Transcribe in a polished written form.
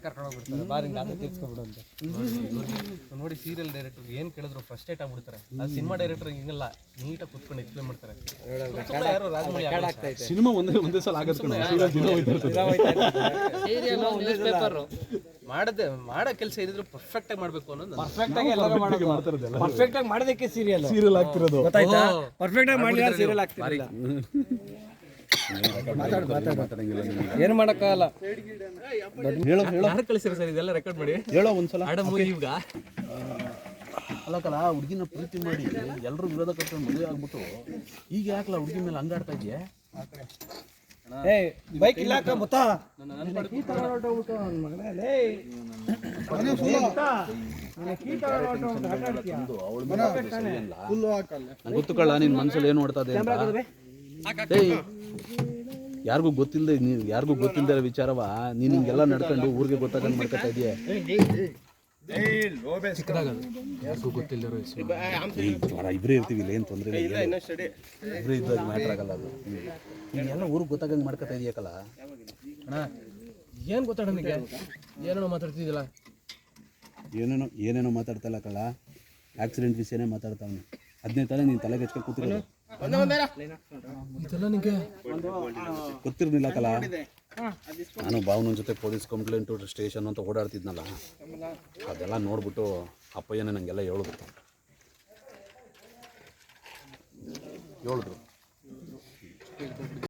ಕರ್ಕೊಂಡು ಹೋಗ್ಬಿಡ್ತಾರೆ ಬಾರಿಂದ ಅದು ತೀರ್ಸ್ಕೊಬಿಡು ಅಂತ ನೋಡಿ. ಸೀರಿಯಲ್ ಡೈರೆಕ್ಟರ್ ಏನು ಕೇಳಿದ್ರು ಫ್ರಸ್ಟ್ರೇಟ್ ಆಗ್ಬಿಡ್ತಾರೆ. ಅದು ಸಿನಿಮಾ ಡೈರೆಕ್ಟರ್ ಹಿಂಗಲ್ಲ, ನೀಟಾಗಿ ಕುತ್ಕೊಂಡು ಎಕ್ಸ್ಪ್ಲೇನ್ ಮಾಡ್ತಾರೆ. ಯಾರು ರಾಜಮೌಳಿ ಸಿನಿಮಾ ಒಂದೇ ಸಲ ಆಗುತ್ತೆ, ಮಾಡೋ ಕೆಲಸ ಏನಿದ್ರು ಪರ್ಫೆಕ್ಟ್ ಆಗಿ ಮಾಡ್ಬೇಕು ಅನ್ನೋದು. ಪರ್ಫೆಕ್ಟ್ ಆಗಿ ಮಾಡೋದಕ್ಕೆ ಸೀರಿಯಲ್ ಆಗ್ತಿರೋದು ಗೊತ್ತಾಯ್ತಾ? ಪರ್ಫೆಕ್ಟ್ ಆಗಿ ಮಾಡಿದ್ರೆ ಸೀರಿಯಲ್ ಆಗ್ತಿರಲಿಲ್ಲ. ಏನು ಮಾಡಕ್ಕಾಗಲ್ಲ. ಯಾರು ಕಳಿಸಿರ ಸರ್ ಇದೆಲ್ಲ ರೆಕಾರ್ಡ್ ಮಾಡಿ ಹೇಳೋ ಒಂದ್ಸಲ ಈಗ ಅಲ್ಲಕಲ್ಲ ಹುಡುಗಿನ ಪ್ರೀತಿ ಮಾಡಿ ಎಲ್ಲರೂ ವಿರೋಧ ಕಟ್ಕೊಂಡು ಮದುವೆ ಆಗ್ಬಿಟ್ಟು ಈಗ ಯಾಕಲ್ಲ ಹುಡುಗಿ ಮೇಲೆ ಹಂಗಾಡ್ತಾ ಇದೆಯಾ? ಬೈಕ್ ಇಲ್ಲ ಗೊತ್ತಾ? ಗೊತ್ತು ಕಳ್ಳ ನಿನ್ ಮನ್ಸಲ್ಲಿ ಏನು ನೋಡ್ತಾ ಇದೆ ಅಂತ. ಯಾರಿಗೂ ಗೊತ್ತಿಲ್ಲದೆ ವಿಚಾರವ ನೀನ್ ಹಿಂಗೆಲ್ಲ ನಡ್ಕೊಂಡು ಊರಿಗೆ ಗೊತ್ತಾಗಂಗ್ ಮಾಡ್ಕೊತಾ ಇದೆಯಾ? ಇಬ್ಬರೇ ಇರ್ತೀವಿ, ಇಲ್ಲ ಏನು ತೊಂದರೆ ಇಲ್ಲ. ಇಬ್ಬರೇ ಇದ್ದಾಗ ಮ್ಯಾಟ್ರ್ ಆಗಲ್ಲ ಅದು. ನೀನೆಲ್ಲ ಊರಿಗೆ ಗೊತ್ತಾಗಂಗ್ ಮಾಡ್ಕೊತಾ ಇದೆಯಾಕಲ್ಲ. ಅಣ್ಣ ಏನು ಗೊತ್ತಾಡ ನನಗೆ, ಏನೇನೋ ಮಾತಾಡ್ತಿದ್ದಿಲ್ಲ. ಏನೇನೋ ಮಾತಾಡ್ತಲ್ಲ ಕಳ್ಳ. ಆಕ್ಸಿಡೆಂಟ್ ವಿಷಯನೇ ಮಾತಾಡ್ತಾವನು. ಅದನ್ನೇ ತಾನೇ ನೀನು ತಲೆಗೆ ಹಚ್ಕೊಂಡು ಕೂತಿರೋದು. ಇದೆಲ್ಲ ನಿಮಗೆ ಗೊತ್ತಿರಲಿಲ್ಲ ಕಲ. ನಾನು ಭಾವನ ಜೊತೆ ಪೊಲೀಸ್ ಕಂಪ್ಲೇಂಟು ಸ್ಟೇಷನ್ ಅಂತ ಓಡಾಡ್ತಿದ್ನಲ್ಲ, ಅದೆಲ್ಲ ನೋಡ್ಬಿಟ್ಟು ಅಪ್ಪಯ್ಯನೇ ನನಗೆಲ್ಲ ಹೇಳಿದ್ರು.